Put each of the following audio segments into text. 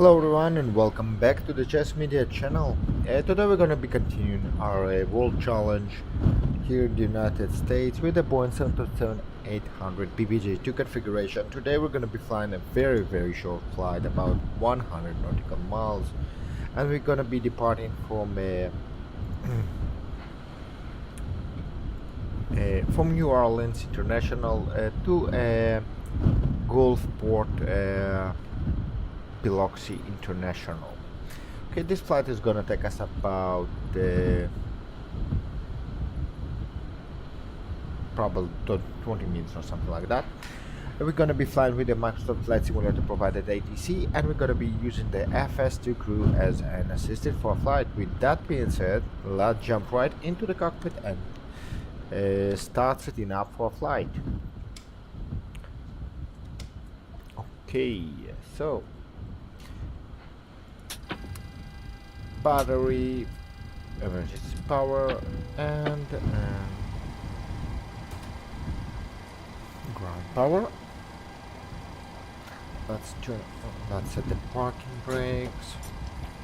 Hello everyone and welcome back to the Chess Media channel. Today we're going to be continuing our world challenge here in the United States with the Boeing 737-800 BBJ2 configuration. Today we're going to be flying a very short flight, about 100 nautical miles, and we're going to be departing from from New Orleans International to Gulfport-Biloxi International. Okay, this flight is gonna take us about probably 20 minutes or something like that. And we're gonna be flying with the Microsoft Flight Simulator provided ATC, and we're gonna be using the FS2 crew as an assistant for flight. With that being said, let's jump right into the cockpit and start setting up for flight. Okay, so battery, emergency power, and ground power. Let's set the parking brakes.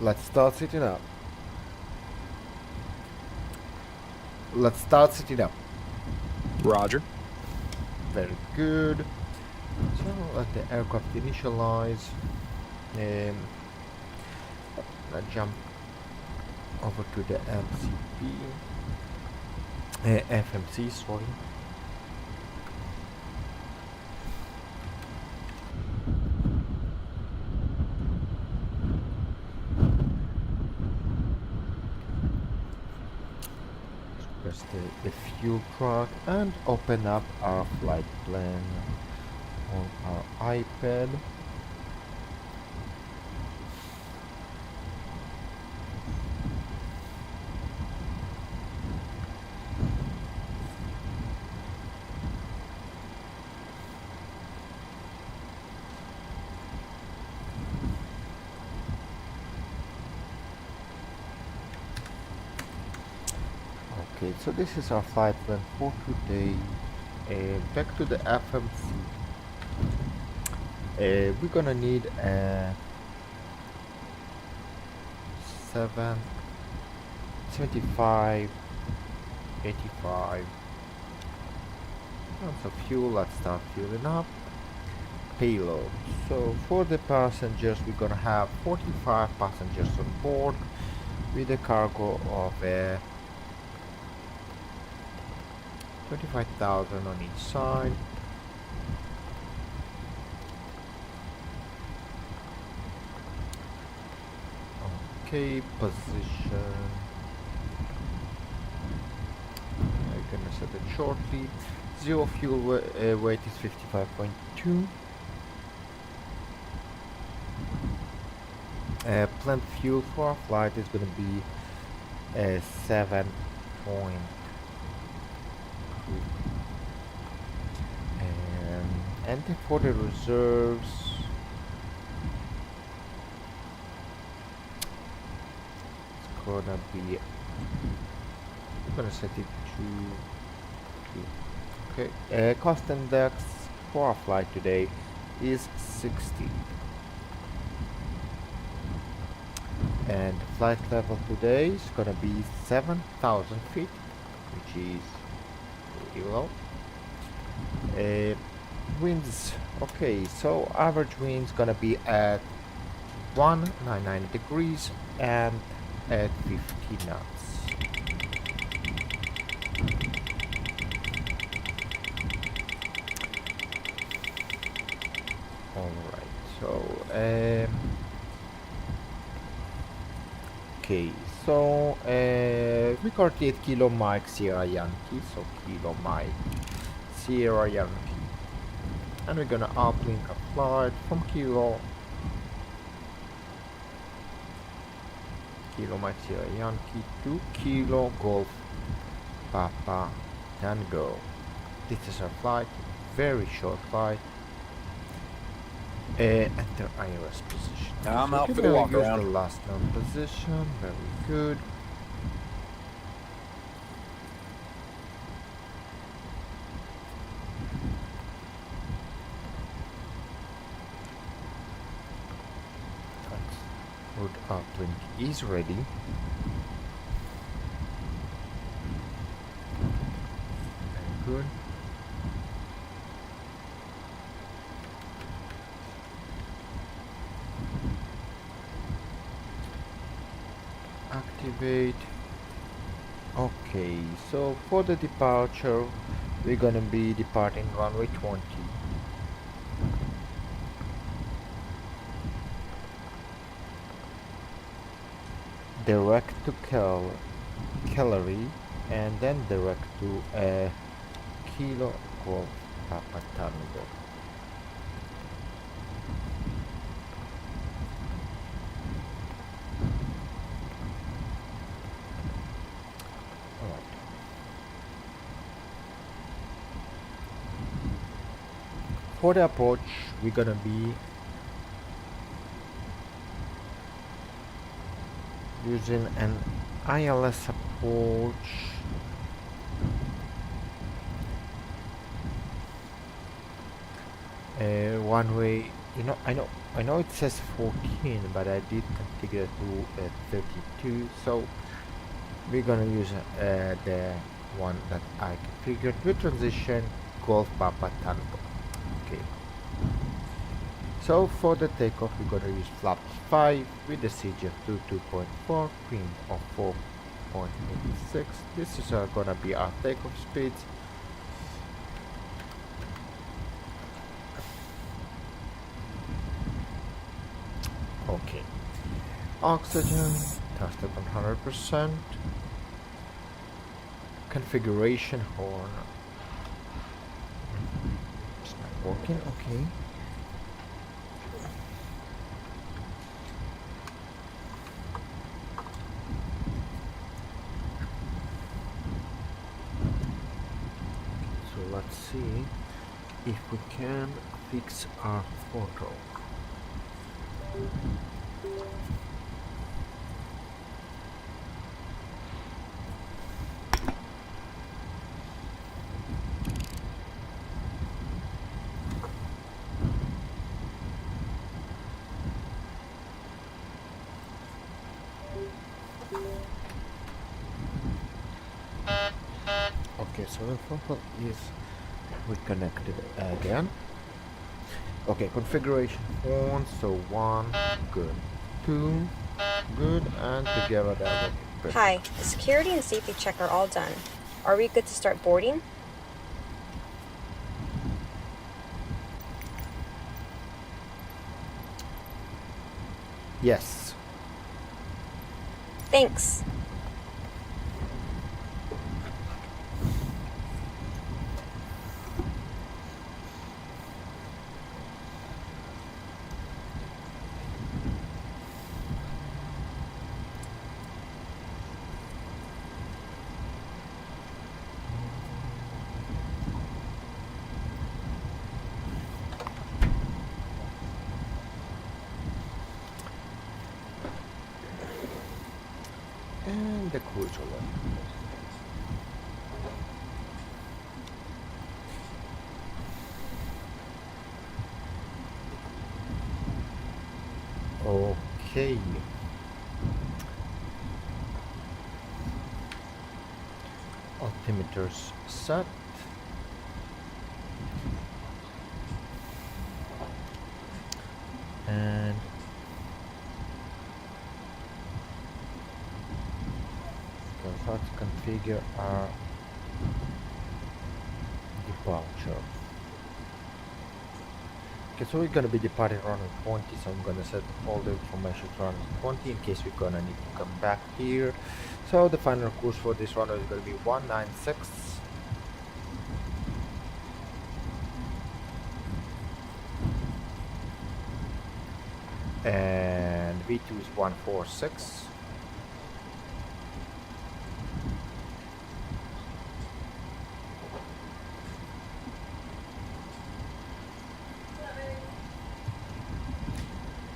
Let's start setting up. Roger. Very good. So let the aircraft initialize. Let's jump over to the FMC, sorry. Press the fuel truck and open up our flight plan on our iPad. Okay, so this is our flight plan for today. Back to the FMC. We're gonna need a 75, 85 tons of fuel. Let's start fueling up. Payload. So for the passengers, we're gonna have 45 passengers on board with a cargo of 25,000 on each side. Okay, position. I'm gonna set it shortly. Zero fuel weight is 55.2. Planned fuel for our flight is gonna be 7. And for the reserves, it's gonna be, I'm gonna set it to okay. Cost index for our flight today is 60, and flight level today is gonna be 7,000 feet, which is pretty low. Winds, okay, so average winds gonna be at 199 degrees and at 50 knots. Alright, so okay, so record 8 Kilo Mike Sierra Yankee, so Kilo Mike Sierra Yankee, and we're gonna uplink a flight from Kilo Mike Sierra Yankee to Kilo Golf Papa Tango. This is our flight, very short flight. Enter ILS position. I'm so out for the walk around. The last known position, very good. Uplink is ready. Very good. Activate. Okay, so for the departure, we're gonna be departing runway 20. Direct to Calgary and then direct to Kilo Golf Papa Tango. Alright. For the approach, we're gonna be using an ILS approach. One way, I know it says 14, but I did configure to 32, so we're gonna use the one that I configured with transition Golf Papa Tango. Okay. So for the takeoff, we're gonna use flap 5 with the CG of 2.4, cream of 4.86. This is gonna be our takeoff speeds. Okay. Oxygen tested 100%. Configuration horn. It's not working. Okay. So let's see if we can fix our photo. Okay, so the photo is reconnected again. Okay, configuration on, so 1, good, 2, good, and together that would be Hi, the security and safety check are all done. Are we good to start boarding? Yes. Thanks. And the cruise alert. Okay. Altimeters set. And let's configure our departure. Okay, so we're gonna be departing around 20, so I'm gonna set all the information to around 20 in case we're gonna need to come back here. So the final course for this runway is gonna be 196. And V2 is 146.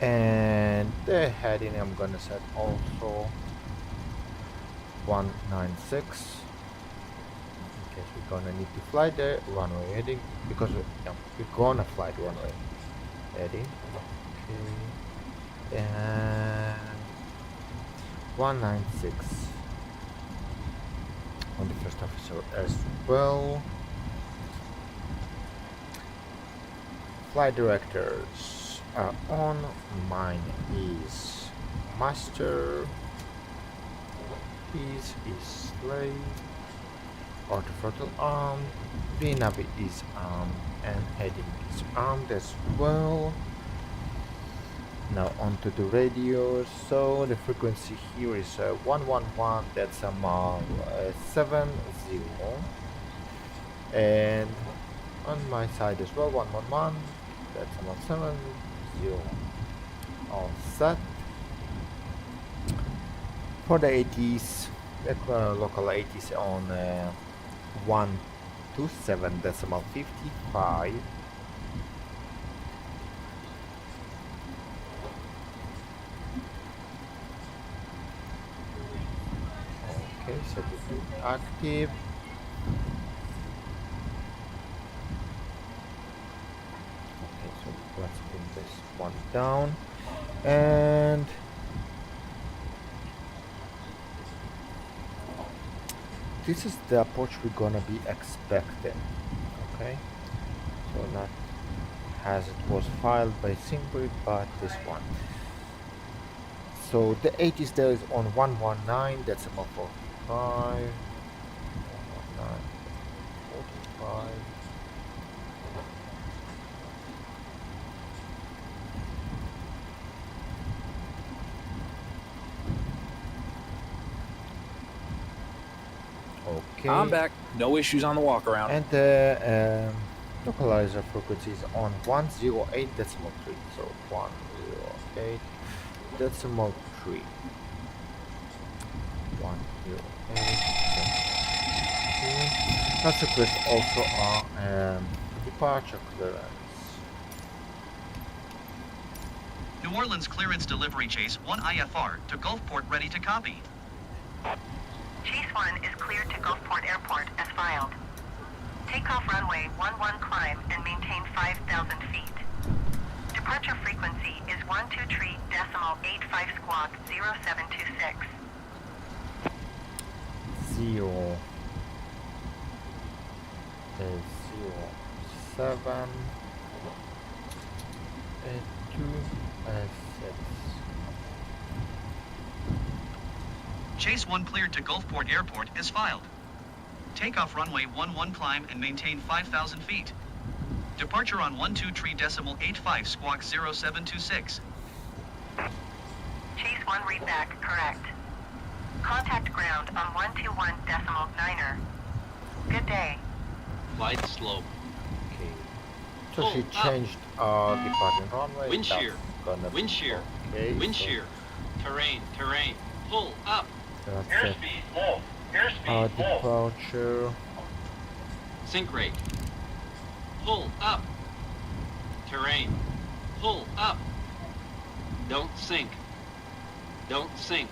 And the heading I'm gonna set also 196 in case we're gonna need to fly the runway heading, because we're gonna fly the runway heading. Okay. And 196 on the first officer as well. Flight directors are on. Mine is master. His is slave. Auto throttle armed. The navi is armed and heading is armed as well. Now onto the radios. So the frequency here is 111 decimal 70, and on my side as well 111 decimal 70. All set. For the 80s, the local 80s on 127 decimal 55. Okay, set it to active. Okay, so let's bring this one down, and this is the approach we're gonna be expecting. Okay, so not as it was filed by Simbury, but this one. So the 80s there is on 119 decimal 45. 119 45. Okay. I'm back. No issues on the walk around. And the localizer frequency is on 108 decimal 3. So 108 decimal 3. 108. Let's request also our departure clearance. New Orleans clearance delivery Chase 1 IFR to Gulfport ready to copy. Chase 1 is cleared to Gulfport Airport as filed. Takeoff runway 11 climb and maintain 5,000 feet. Departure frequency is 123.85 squawk 0726. 0 07 2 6. Chase 1 cleared to Gulfport Airport is filed. Takeoff runway 11 climb and maintain 5,000 feet. Departure on 123.85 squawk 0726. Chase 1 read back correct. Contact ground on 121.9er. Good day. Flight slope. Okay. So Pull she up. changed departing runway. Wind That's shear. gonna be Wind shear. okay, Wind so shear. Terrain. Terrain. Pull up. that's it. Airspeed low. Airspeed low. Departure. Sink rate. Pull up. Terrain. Pull up. Don't sink. Don't sink.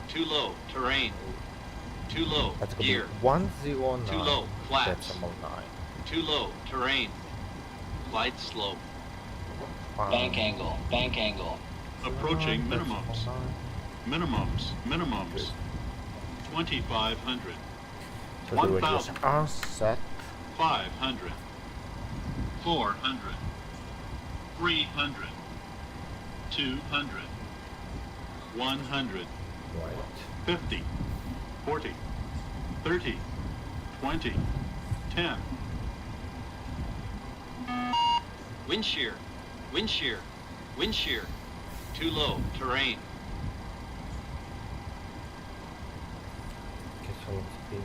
Too low. Terrain. Too low. That's gonna Gear. be 109. Too low. Flaps. Decimal 9. Too low. Terrain. Flight slope. Bank angle, bank angle. Approaching Decimal minimums. 9. Minimums. 2,500. So the radios 1,000. are set. 500. 400. 300. 200. 100. Right. 50. 40. 30. 20. 10. Wind shear. Wind shear. Wind shear. Too low. Terrain. Okay, so let's be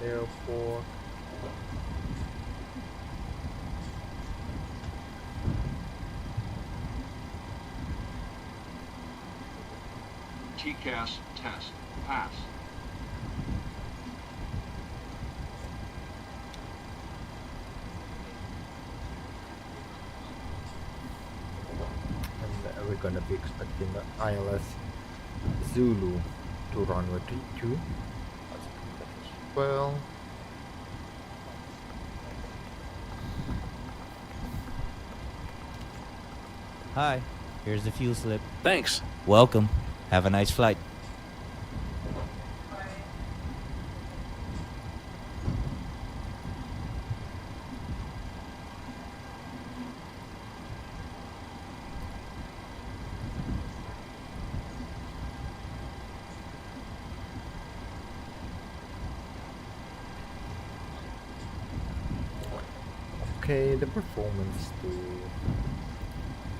the airport. TCAS test. Pass. And we're gonna be expecting the ILS Zulu to runway 32. Let's do that as well. Hi, here's the fuel slip. Thanks. Welcome. Have a nice flight. Okay, the performance to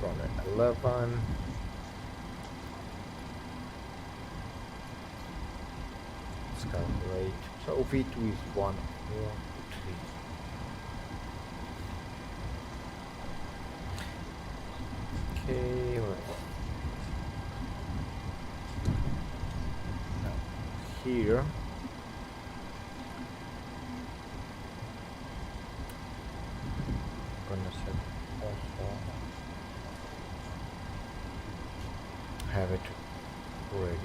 run at 11. Let's calculate. So V2 is 1, 4, 3. Okay, now here. Gonna set also have it ready.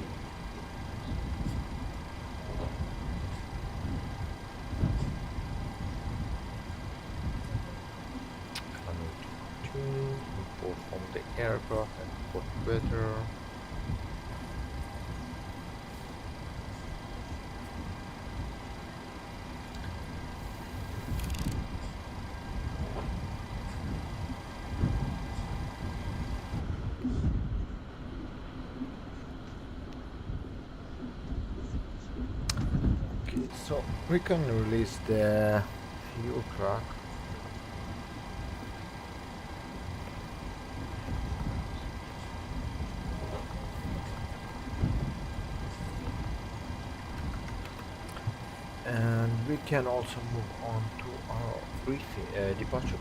To import from the aircraft and put better. Okay, so we can release the fuel truck. And we can also move on to our departure briefing.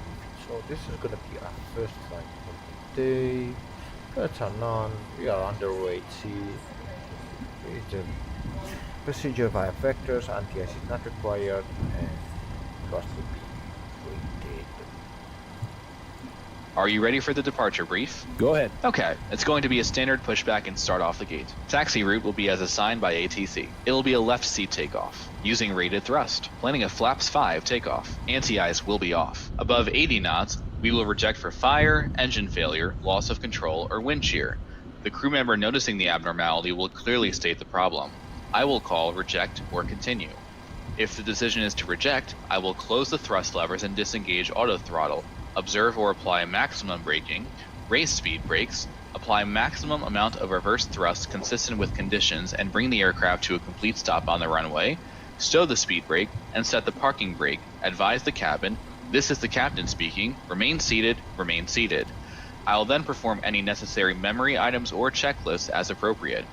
So this is gonna be our first flight of the day. That's a none. We are underway at sea. It's a procedure via vectors. Anti-ice is not required, and thrust will be weighted. Are you ready for the departure brief? Go ahead. Okay, it's going to be a standard pushback and start off the gate. Taxi route will be as assigned by ATC. It will be a left seat takeoff, using rated thrust, planning a flaps 5 takeoff. Anti-ice will be off. Above 80 knots, we will reject for fire, engine failure, loss of control, or wind shear. The crew member noticing the abnormality will clearly state the problem. I will call reject or continue. If the decision is to reject, I will close the thrust levers and disengage auto throttle, observe or apply maximum braking, raise speed brakes, apply maximum amount of reverse thrust consistent with conditions and bring the aircraft to a complete stop on the runway, stow the speed brake, and set the parking brake, advise the cabin, this is the captain speaking, remain seated, remain seated. I will then perform any necessary memory items or checklists as appropriate.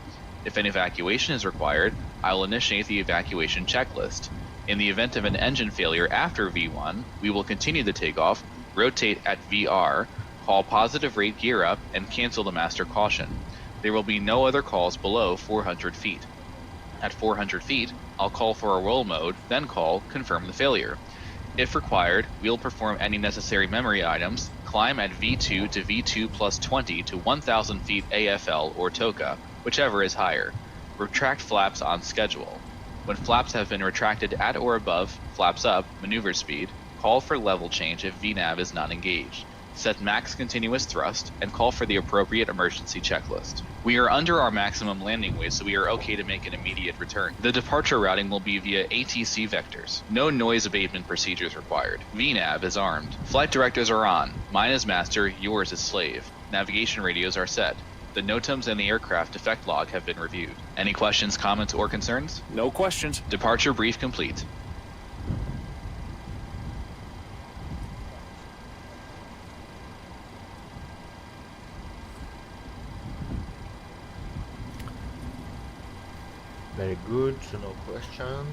If an evacuation is required, I will initiate the evacuation checklist. In the event of an engine failure after V1, we will continue the takeoff, rotate at VR, call positive rate gear up, and cancel the master caution. There will be no other calls below 400 feet. At 400 feet, I'll call for a roll mode, then call confirm the failure. If required, we'll perform any necessary memory items, climb at V2 to V2 plus 20 to 1,000 feet AFL or TOCA, whichever is higher. Retract flaps on schedule. When flaps have been retracted at or above, flaps up, maneuver speed, call for level change if VNAV is not engaged. Set max continuous thrust, and call for the appropriate emergency checklist. We are under our maximum landing weight, so we are okay to make an immediate return. The departure routing will be via ATC vectors. No noise abatement procedures required. VNAV is armed. Flight directives are on. Mine is master, yours is slave. Navigation radios are set. The NOTAMs and the aircraft defect log have been reviewed. Any questions, comments, or concerns? No questions. Departure brief complete. Very good, so no questions.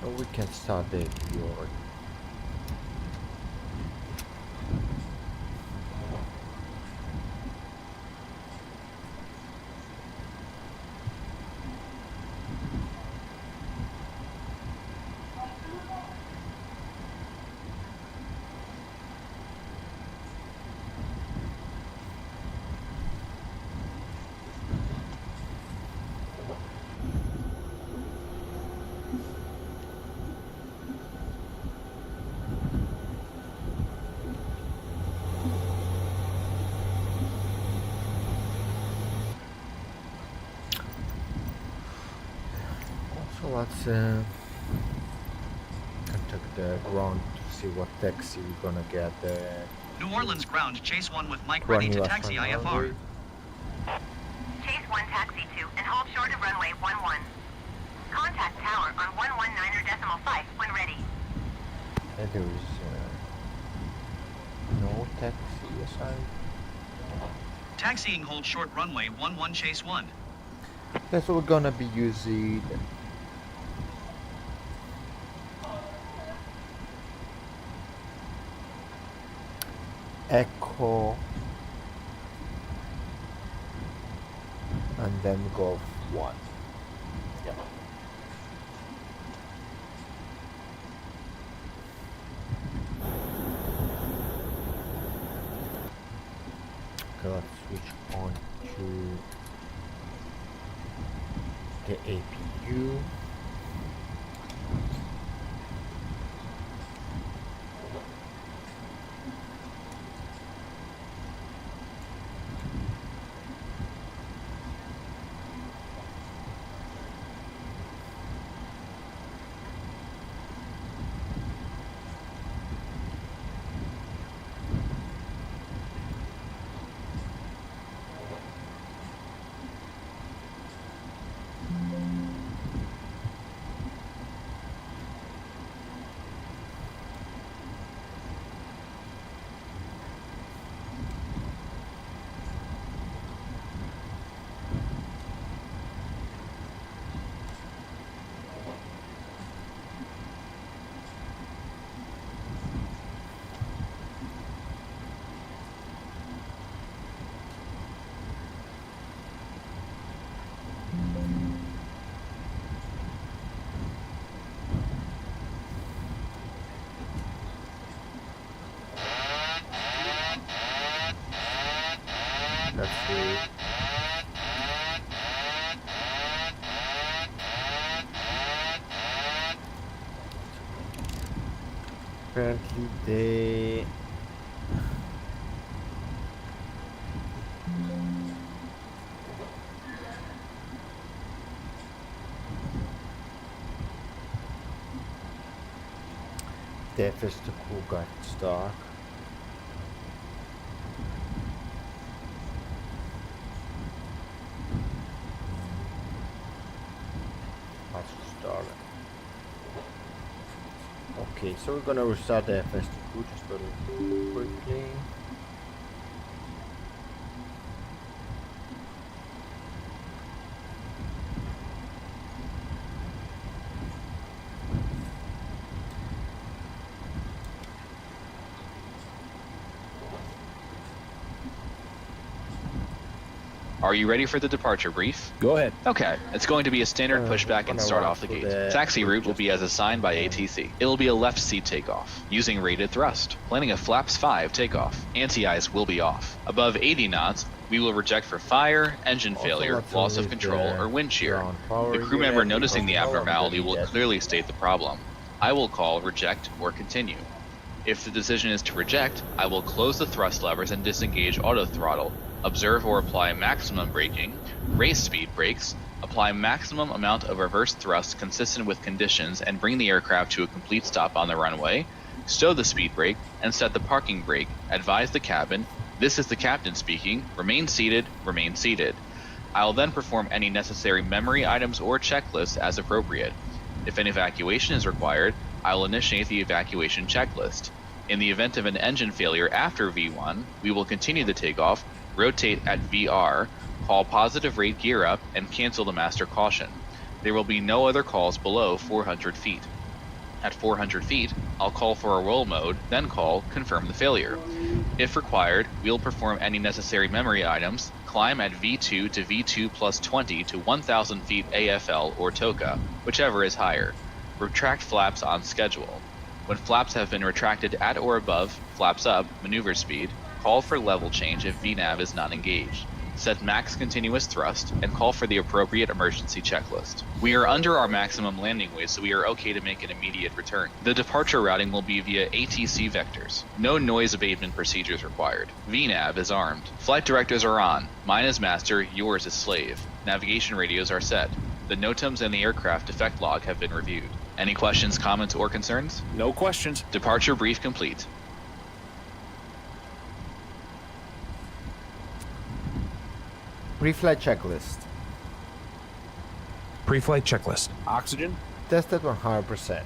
And we can start the your. Let's contact the ground to see what taxi we're gonna get. New Orleans ground, Chase 1 with Mike ready to taxi IFR. Chase 1 taxi 2 and hold short of runway 11. Contact tower on 119.5 when ready. And there is no taxi assigned. Taxiing hold short runway 11 chase 1. That's what we're gonna be using. Echo and then Golf 1. Yep. Okay, let's switch on to the APU. That's it. Apparently they the festival got stuck. Let's start it. Okay, so we're gonna restart the festival just very quickly. Are you ready for the departure brief? Go ahead. Okay, it's going to be a standard pushback and start off the gate. Taxi route will be as assigned by ATC. It will be a left seat takeoff, using rated thrust, planning a flaps 5 takeoff. Anti-ice will be off. Above 80 knots, we will reject for fire, engine failure, loss of control, or wind shear. The crew member noticing the abnormality will clearly state the problem. I will call reject or continue. If the decision is to reject, I will close the thrust levers and disengage auto throttle, observe or apply maximum braking, raise speed brakes, apply maximum amount of reverse thrust consistent with conditions and bring the aircraft to a complete stop on the runway, stow the speed brake, and set the parking brake, advise the cabin, this is the captain speaking, remain seated, remain seated. I will then perform any necessary memory items or checklists as appropriate. If an evacuation is required, I will initiate the evacuation checklist. In the event of an engine failure after V1, we will continue the takeoff, rotate at VR, call positive rate gear up, and cancel the master caution. There will be no other calls below 400 feet. At 400 feet, I'll call for a roll mode, then call confirm the failure. If required, we'll perform any necessary memory items, climb at V2 to V2 plus 20 to 1,000 feet AFL or TOCA, whichever is higher. Retract flaps on schedule. When flaps have been retracted at or above, flaps up, maneuver speed, call for level change if VNAV is not engaged. Set max continuous thrust, and call for the appropriate emergency checklist. We are under our maximum landing weight, so we are okay to make an immediate return. The departure routing will be via ATC vectors. No noise abatement procedures required. VNAV is armed. Flight directors are on. Mine is master, yours is slave. Navigation radios are set. The NOTAMs and the aircraft defect log have been reviewed. Any questions, comments, or concerns? No questions. Departure brief complete. Pre-flight checklist. Pre-flight checklist. Oxygen. Tested 100%.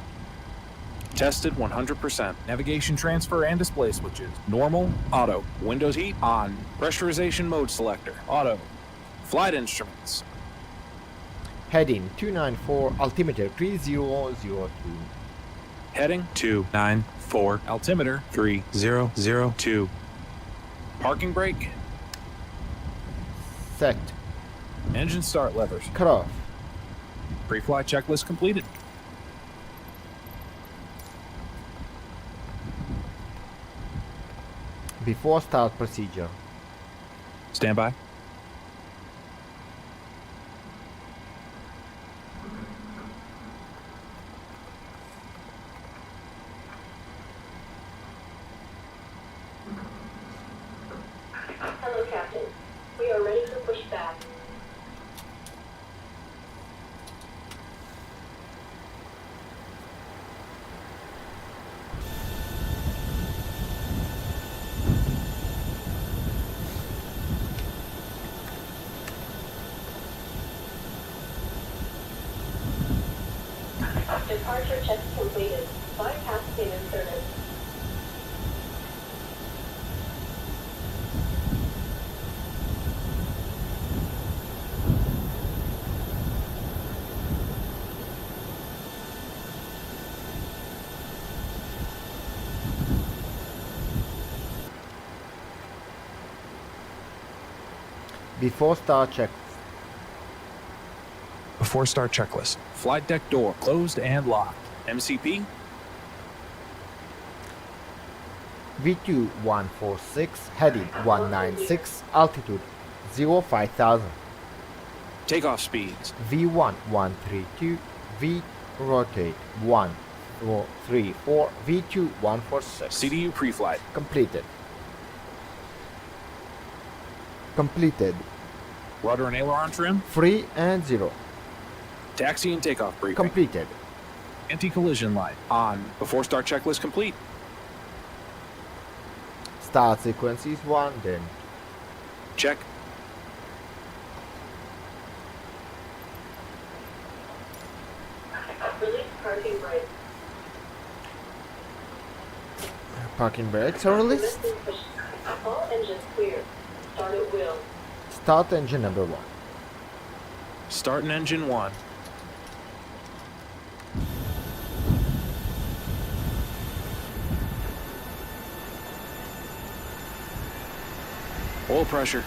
Tested 100%. Navigation transfer and display switches. Normal, auto. Windows heat, on. Pressurization mode selector, auto. Flight instruments. Heading 294, altimeter 3002. Heading 294. Altimeter 3002. Parking brake. Set. Engine start levers. Cut off. Pre-flight checklist completed. Before start procedure. Stand by. Hello, Captain. We are ready for pushback. Departure checks completed. Bypass pin inserted. Before start check. Before start checklist. Flight deck door closed and locked. MCP. V2146, heading 196, altitude 5000. Takeoff speeds. V1132, V rotate 1434, V2146. CDU pre-flight. Completed. Completed. Rudder and aileron trim. Free and 0. Taxi and takeoff briefing. Completed. Anti-collision light on. Before start checklist complete. Start sequence is 1, then Check. Release parking brake. parking brakes are released. All engines clear. Start at wheel. Start engine number 1. Starting engine 1. Oil pressure.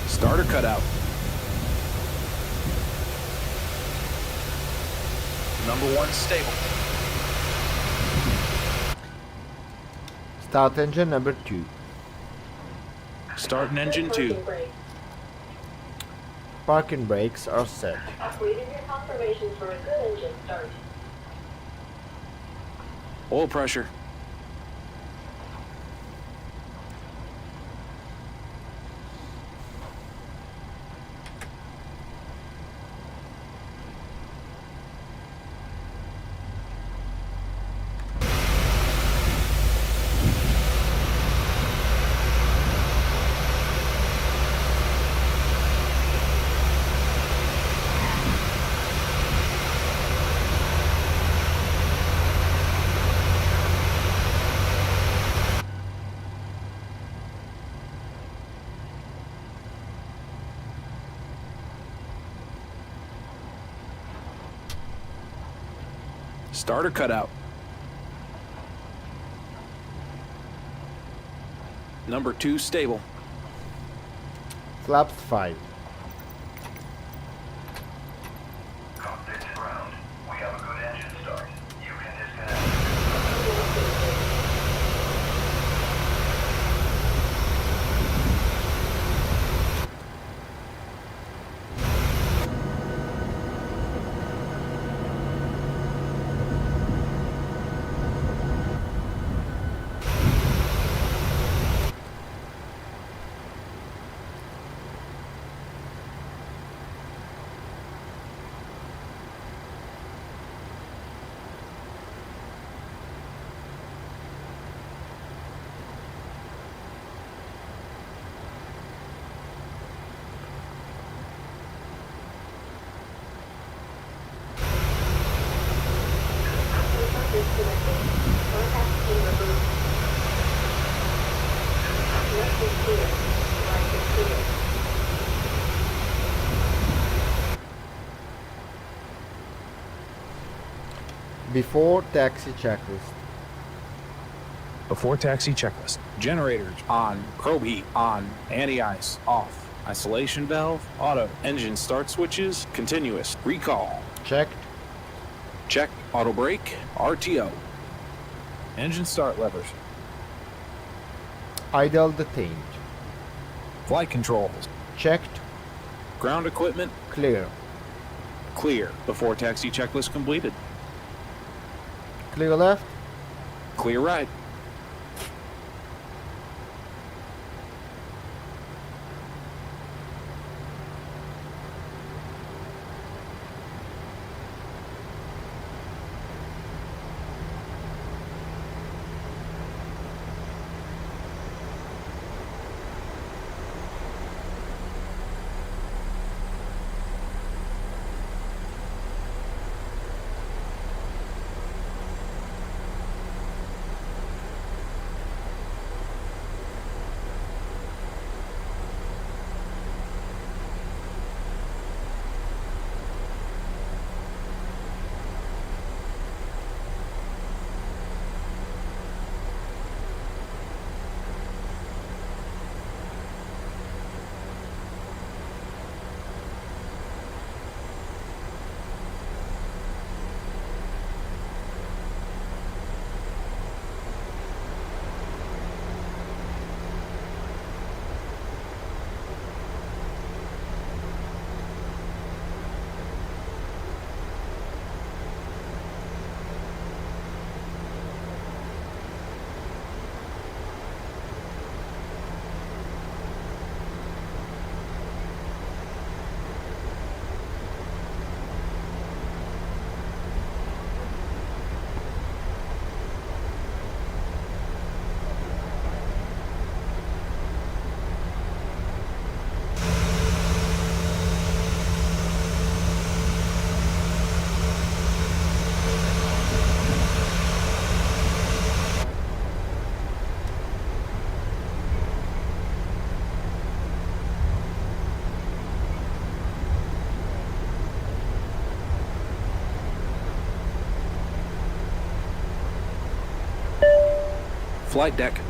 Starter cutout. Number 1 stable. Start engine number 2. Starting engine 2. Parking brake. Parking brakes are set. Waiting your confirmation for a good engine start. Oil pressure. Starter cutout. Number 2 stable. Flaps 5. Before taxi checklist. Before taxi checklist. Generators on. Probe heat on. Anti-ice off. Isolation valve auto. Engine start switches continuous. Recall. Checked. Check. Auto brake. RTO. Engine start levers. Idle detained. Flight controls. Checked. Ground equipment Clear. clear. Before taxi checklist completed. Clear left. Clear right. Flight deck.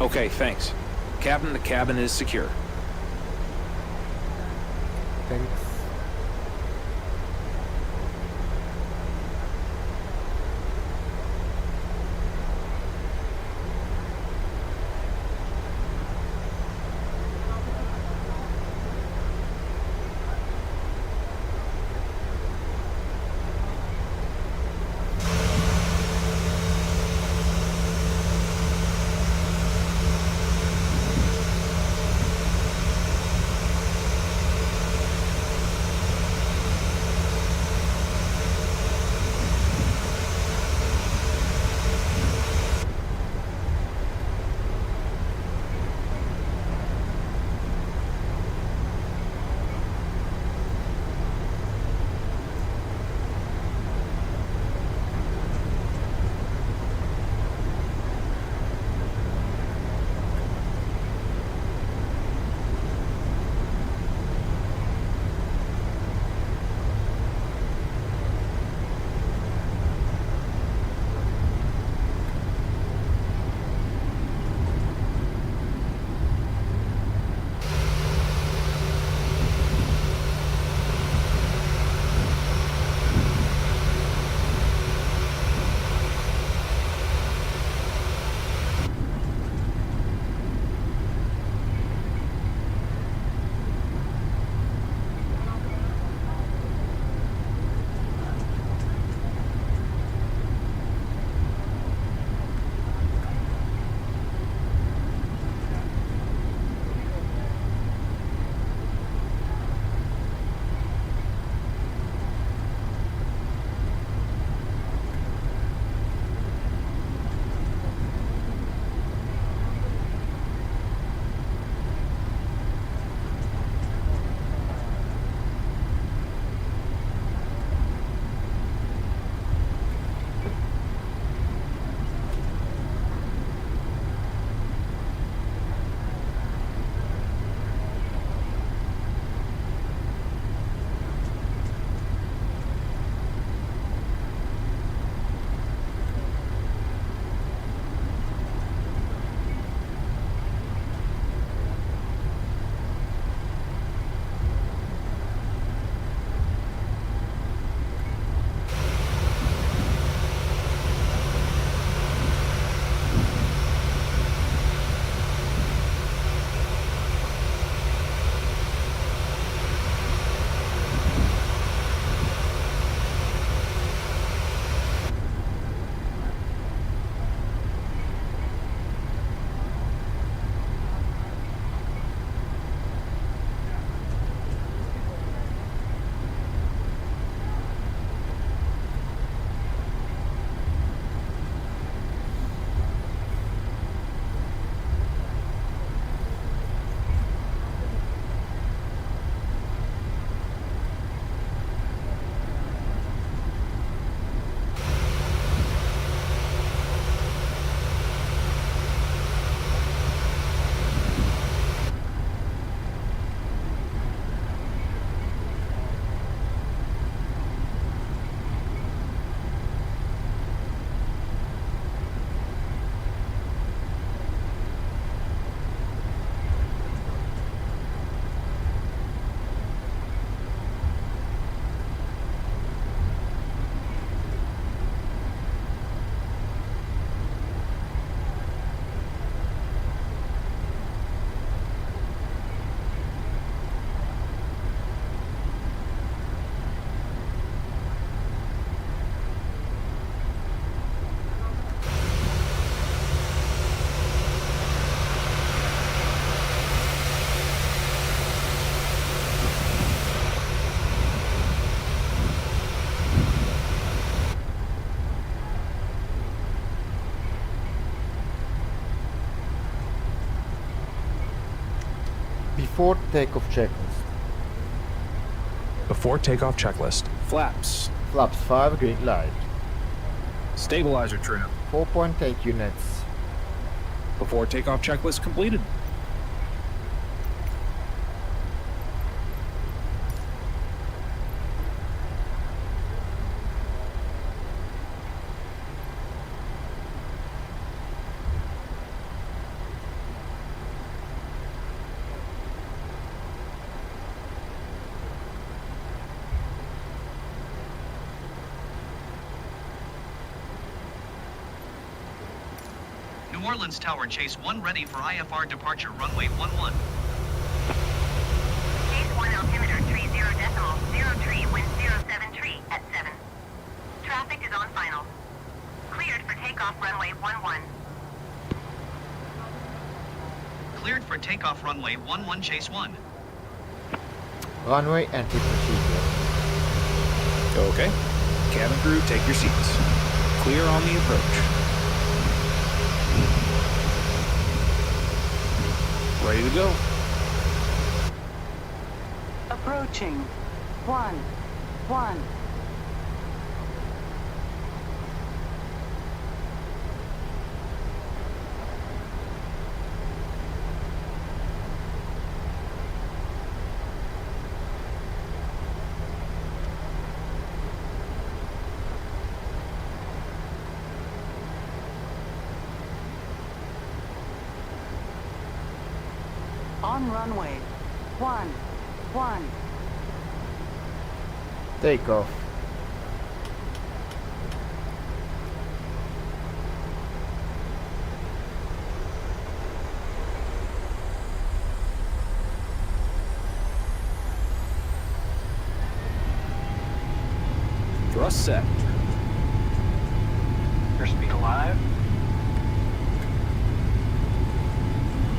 Okay, thanks. Captain, the cabin is secure. Thanks. Before takeoff checklist. Before takeoff checklist. Flaps. Flaps 5 green light. Stabilizer trim. 4.8 units. Before takeoff checklist completed. New Orleans Tower, Chase 1 ready for IFR departure, runway 11. Chase 1 altimeter 30.03, wind 073 at 7. Traffic is on final. Cleared for takeoff, runway 11. Cleared for takeoff, runway 11, Chase 1. Runway entry procedure. Okay. Cabin crew, take your seats. Clear on the approach. Ready to go. Approaching. 1. On runway. 1. Takeoff. Thrust set. Airspeed alive.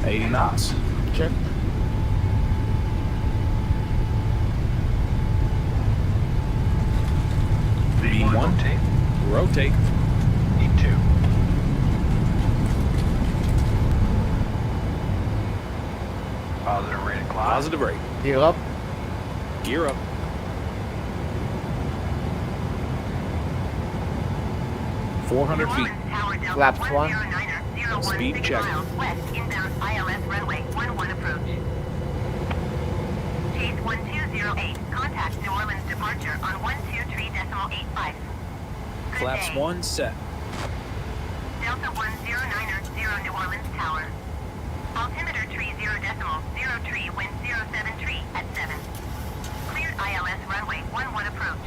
80 knots. Check. V1. Rotate. Rotate. E2. Positive rate of climb. Positive rate. Gear up. Gear up. New 400 feet. Orleans Tower, Delta Flaps 1. 109er, 016 Speed check. miles west, inbound ILS runway 11 approach. Chase 1208, contact New Orleans departure on 123.85. Good Flaps day. 1 set. Delta 109er, 0 New Orleans Tower. Altimeter 30.03, wind 073 at 7. Cleared ILS runway 11 approach.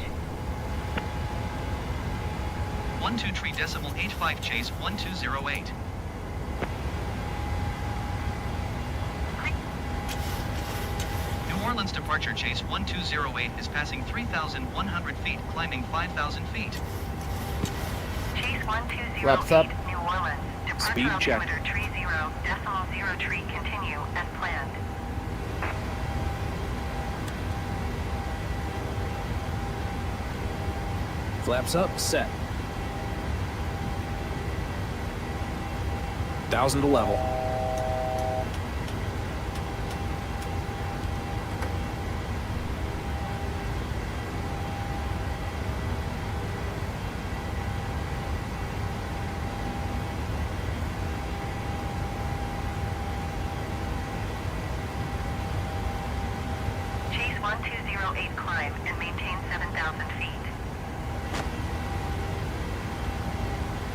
123.85, Chase 1208. New Orleans departure, Chase 1208 is passing 3,100 feet, climbing 5,000 feet. Chase 1208, Wraps up. New Orleans. Departure Speed check. altimeter 30.03, continue as planned. Flaps up, set. 1,000 to level. Chase 1208, climb and maintain 7,000 feet.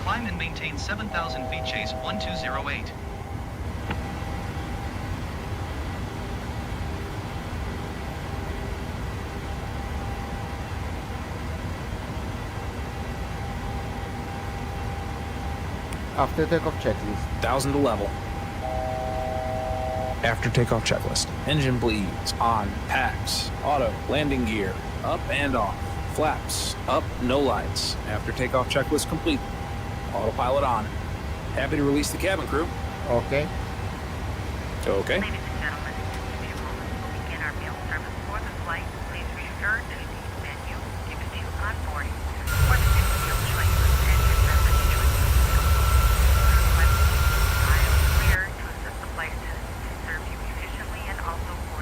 Climb and maintain 7,000 feet, Chase 1208. After takeoff checklist. 1,000 to level. After takeoff checklist. Engine bleeds. On. Packs. Auto. Landing gear. Up and off. Flaps. Up. No lights. After takeoff checklist complete. Autopilot on. Happy to release the cabin crew. Okay. Okay. Ladies and gentlemen, in a few moments we'll begin our meal service for the flight. Please refer to the menu given to you on boarding for the new meal choices and your beverage choices. Request dial clear to assist the flight attendants to serve you efficiently and also for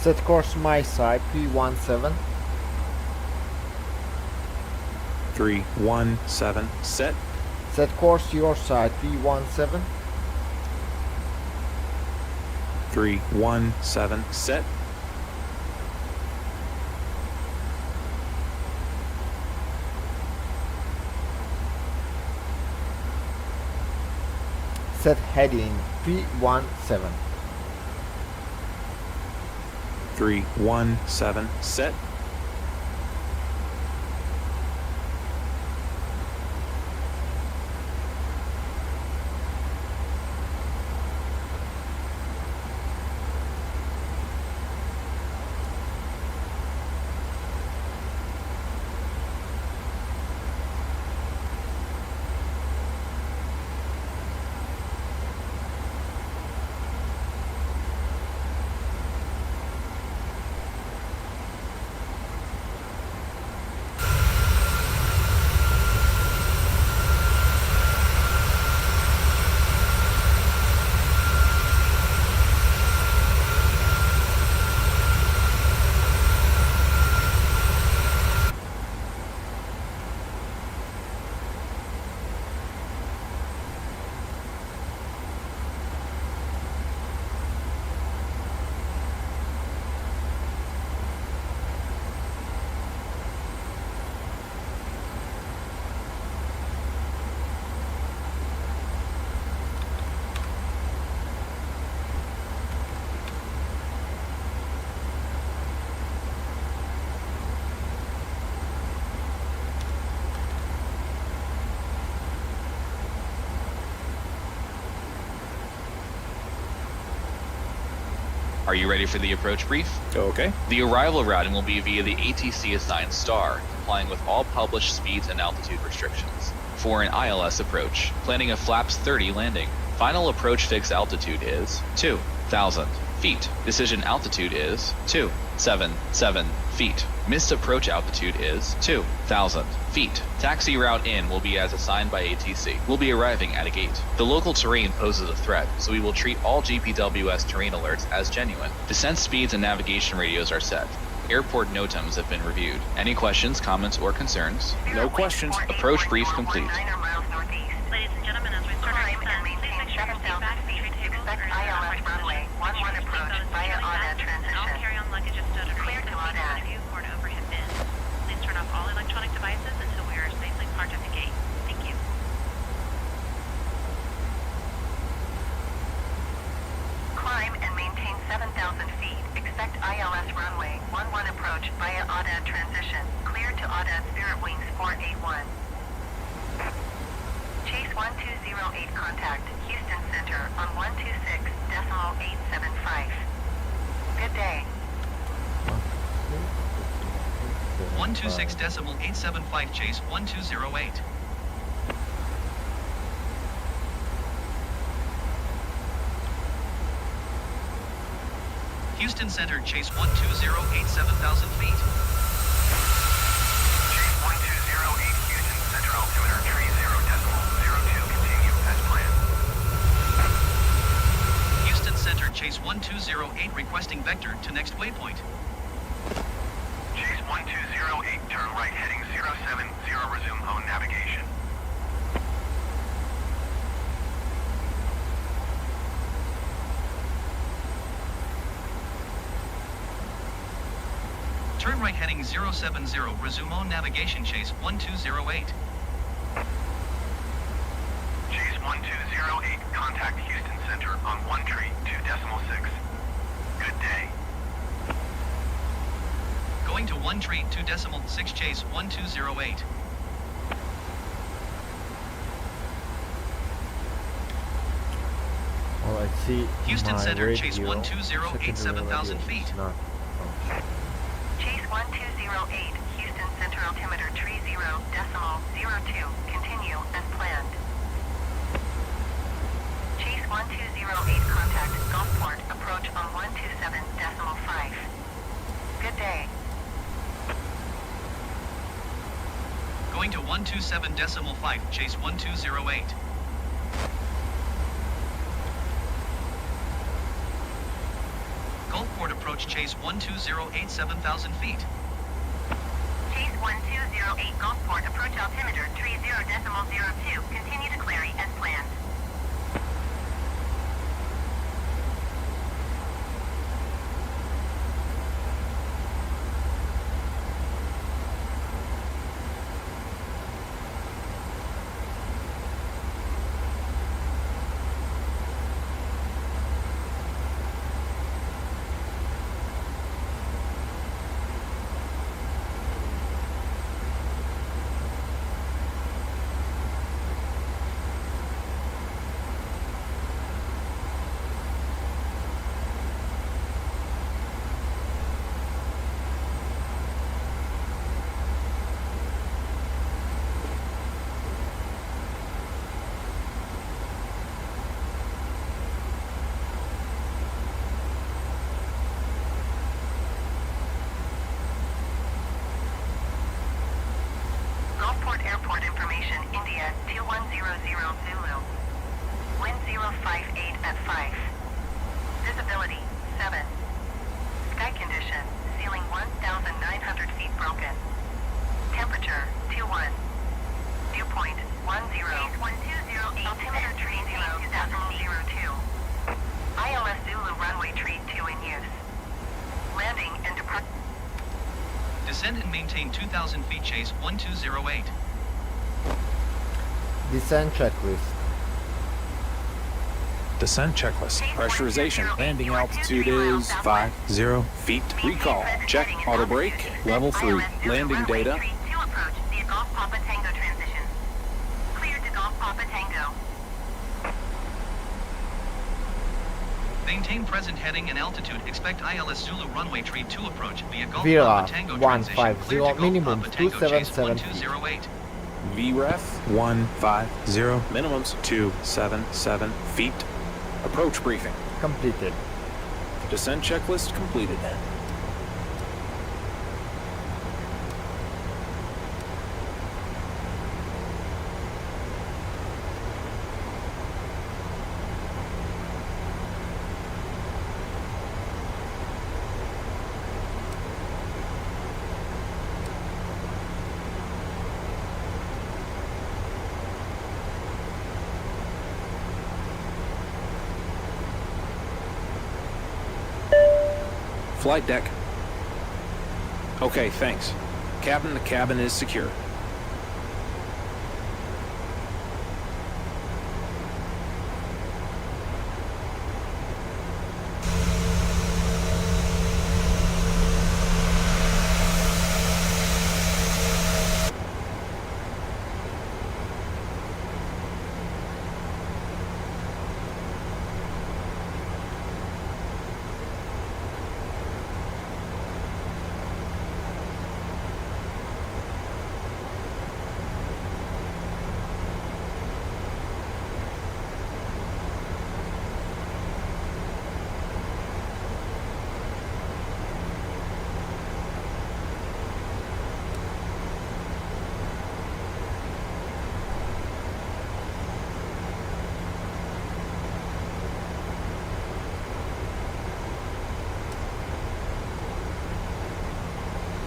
Set course my side, 317. 317, set. Set course your side, 317. 317, set. Set heading, 317. 317, set. Are you ready for the approach brief? Okay. The arrival routing will be via the ATC assigned star, complying with all published speeds and altitude restrictions. For an ILS approach, planning a flaps 30 landing. Final approach fixed altitude is 2,000 feet. Decision altitude is 277 feet. Missed approach altitude is 2,000 feet. Taxi route in will be as assigned by ATC. We'll be arriving at a gate. The local terrain poses a threat, so we will treat all GPWS terrain alerts as genuine. Descent speeds and navigation radios are set. Airport NOTAMs have been reviewed. Any questions, comments, or concerns? No questions. Approach brief complete. Ladies and gentlemen, as we start our descent, please make sure your seat back between tables or in the upright runway 11 approach via Audad transition. All carry-on luggage is stowed Clear underneath to the Audad. seat view or an overhead bin. Please turn off all electronic devices until we are safely parked at the gate. Thank you. Climb and maintain 7,000 feet. Expect ILS runway 11 approach via Audad transition. Clear to Audad Spirit Wings 481. Chase 1208 contact Houston Center on 126.875. Good day. 126.875 Chase 1208. Houston Center, Chase 1208, 7,000 feet. Chase 1208 Houston Center altimeter 30.02, continue as planned. Houston Center, Chase 1208, requesting vector to next waypoint. Chase 1208, turn right heading 070, resume home navigation. Turn right heading 070, resume on navigation, Chase 1208. Chase 1208, contact Houston Center on 1-2.6. Good day. Going to 1-2.6 Chase 1208. Well, I see Houston my Center, Chase radio, 1208, secondary 7,000 radio feet. is not functioning. Chase 1208 Houston Center altimeter 30.02. Continue as planned. Chase 1208 contact Gulfport approach on 127.5. Good day. Going to 127.5 Chase 1208. Gulfport approach approach Chase 1208 7,000 feet. Chase 1208 Gulfport, approach altimeter 30.02. Continue to Clary as planned. Gulfport Airport information, India 2100 Zulu. Wind 058 at 5. Visibility 7. Sky condition, ceiling 1,900 feet broken. Temperature 21. Dew point 10. Altimeter tree 0.02. ILS Zulu runway tree 2 in use. Landing and depart. Descend and maintain 2,000 feet Chase 1208. Descent checklist. Descent checklist. Pressurization. Landing altitude is 50 feet. Recall. Check auto brake. Level 3. Landing data. Tree 2 approach via Golf Papa Tango transition. Cleared to Golf Papa Tango. Maintain present heading and altitude. Expect ILS Zulu runway tree 2 approach via Golf Villa Papa Tango transition. 150, Clear to Golf minimum Papa Tango Chase 277 feet. 1208. VREF 150. Minimums 277 feet. Approach briefing. Completed. Descent checklist completed. Flight deck. Okay, thanks. Captain, the cabin is secure.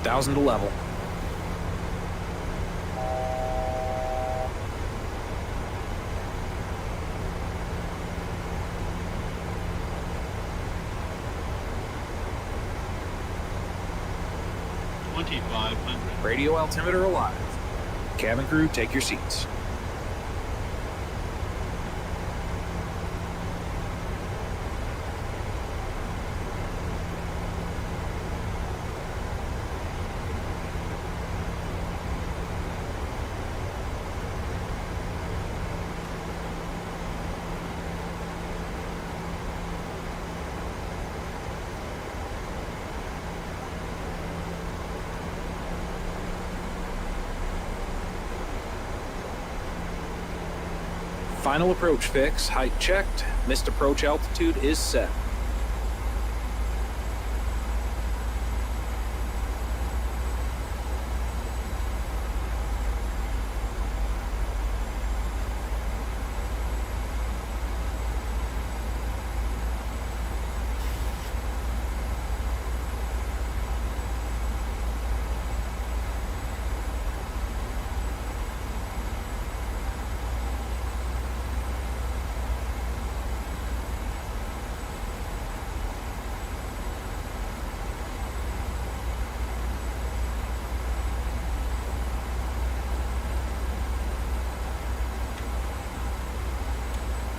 Thousand to level. Radio altimeter alive. Cabin crew, take your seats. Final approach fix, height checked, missed approach altitude is set.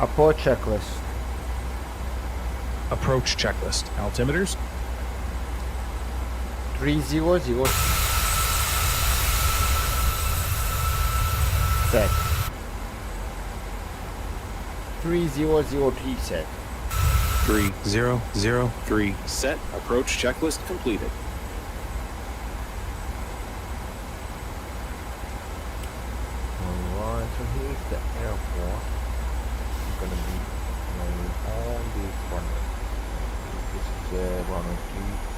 Approach checklist. Approach checklist. Altimeters. 300 set. 3003 set. 3003 set. Approach checklist completed. Alright, so here's the airport. It's gonna be on this runway. This is runway 3.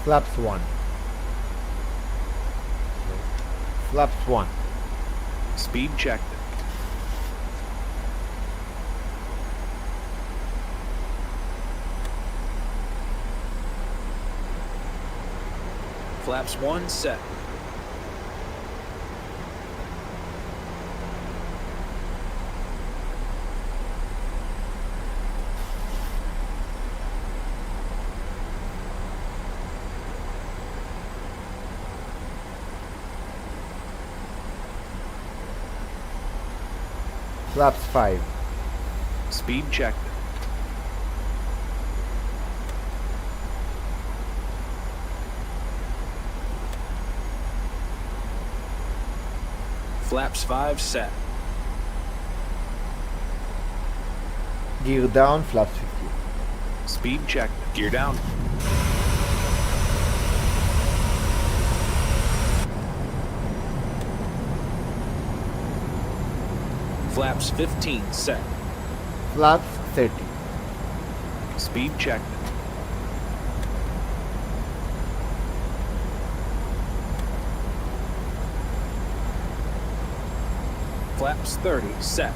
Flaps 1. Flaps 1. Speed checked. Flaps 1 set. Flaps 5. Speed checked. Flaps 5 set. Gear down, flaps 50. Speed checked. Gear down. Flaps 15 set. Flaps 30. Speed checked. Flaps 30 set.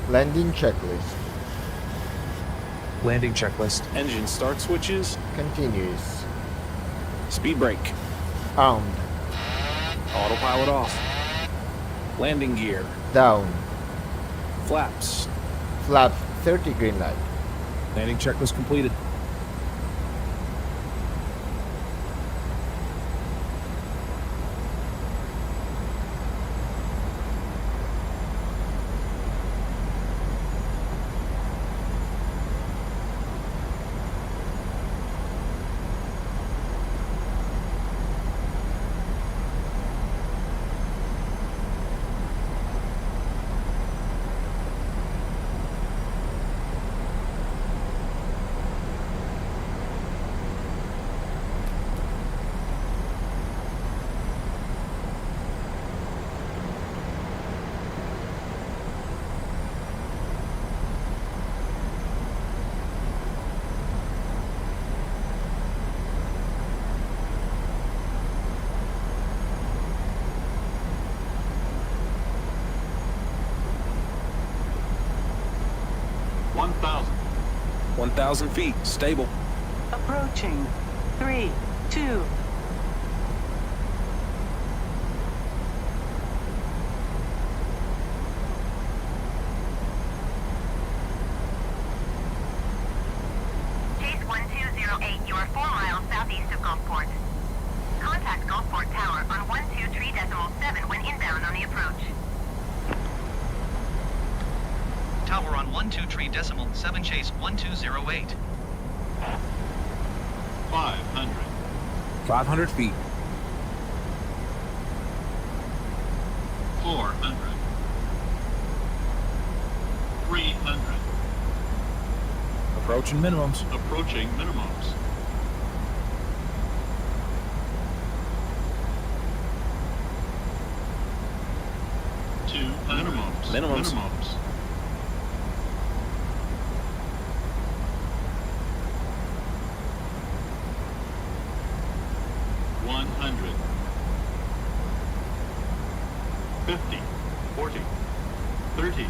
Landing checklist. Landing checklist. Engine start switches. Continuous. Speed brake. Armed. Autopilot off. Landing gear. Down. Flaps. Flaps 30 green light. Landing checklist completed. One 1,000 feet. Stable. Approaching. 3, 2. Chase 1208, you are 4 miles southeast of Gulfport. Contact Gulfport Tower on 123.7 when inbound on the approach. Tower on 123.7 Chase 1208. 500. 500 feet. 400. 300. Approaching minimums. Approaching minimums. 200. Minimums. Minimums. 100. 50. 40. 30.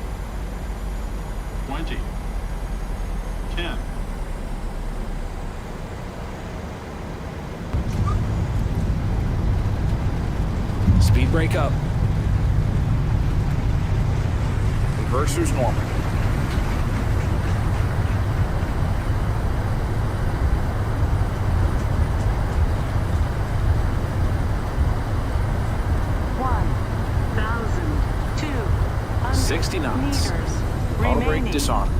20. 10. Speed brake up. Reversers normal. $1,200 60 knots. meters Auto brake remaining. disarm.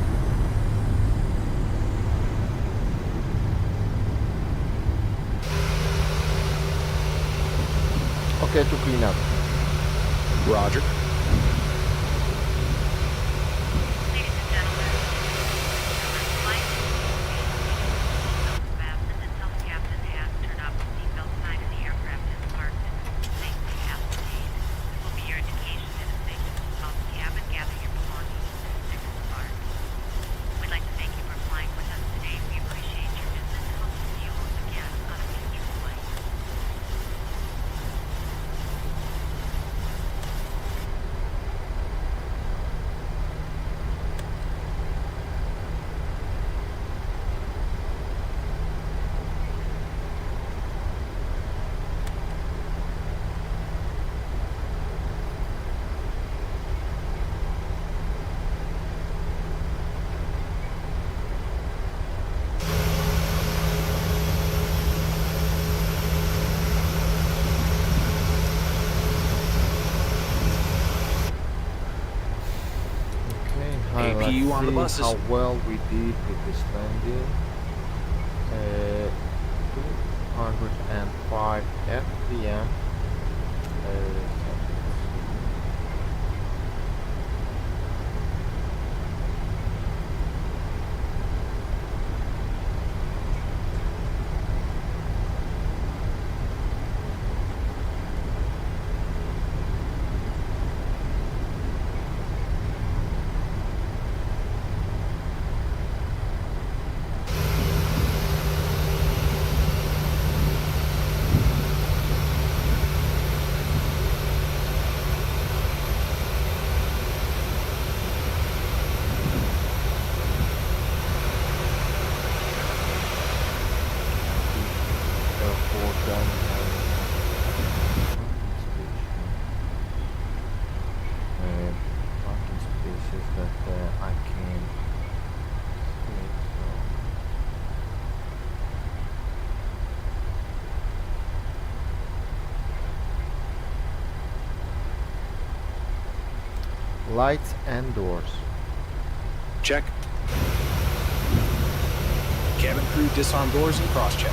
Okay to clean up. Roger. Ladies and gentlemen, flight fastened until the captain has turned off the seatbelt sign and the aircraft is parked and safely ascertained. This will be your indication that it's safe to move out the cabin, gather your belongings. Let's you on the see buses. how well we did with this landing. 205 FPM. Parking spaces that I can see, so. Lights and doors. Check. Cabin crew disarm doors and cross-check.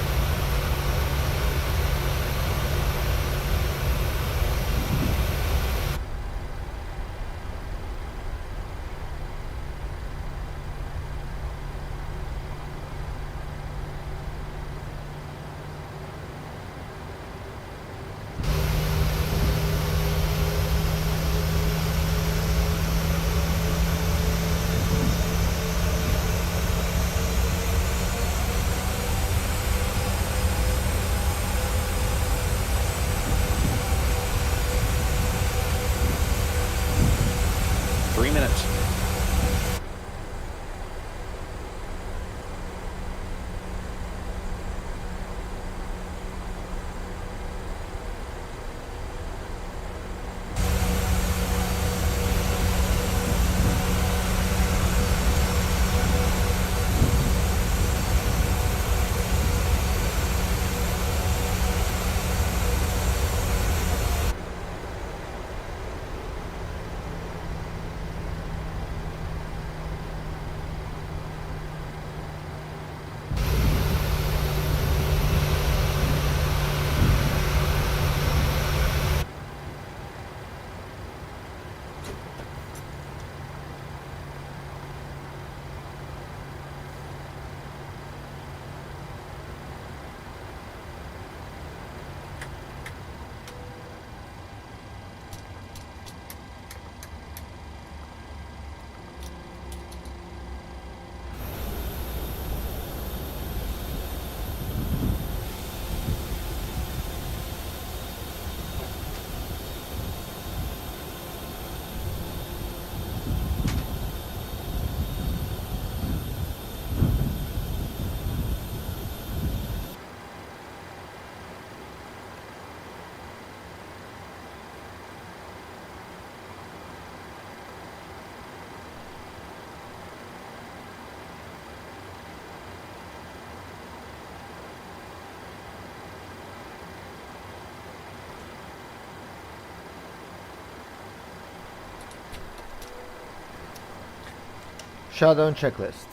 Shutdown checklist.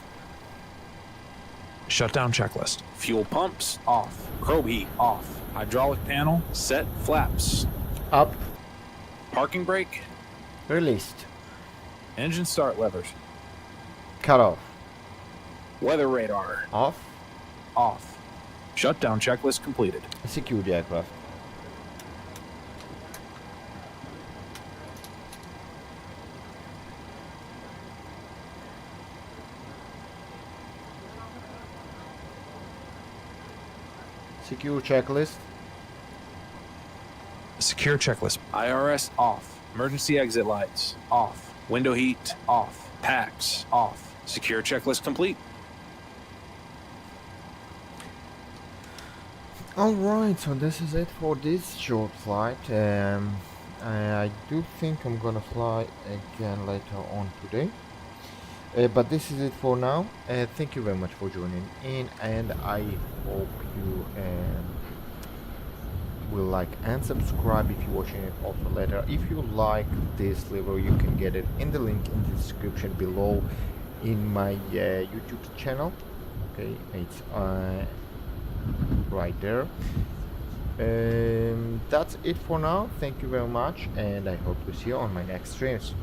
Shutdown checklist. Fuel pumps, off. Probe heat, off. Hydraulic panel, set. Flaps. Up. Parking brake. Released. Engine start levers. Cut off. Weather radar. Off. Off. Shutdown checklist completed. Secure the aircraft. Secure checklist. Secure checklist. IRS off. Emergency exit lights off. Window heat off. Packs off. Secure checklist complete. Alright, so this is it for this short flight. I do think I'm gonna fly again later on today. But this is it for now. Thank you very much for joining in, and I hope you will like and subscribe if you're watching it also later. If you like this level, you can get it in the link in the description below. in my YouTube channel. Okay, it's right there. That's it for now. Thank you very much, and I hope to see you on my next streams.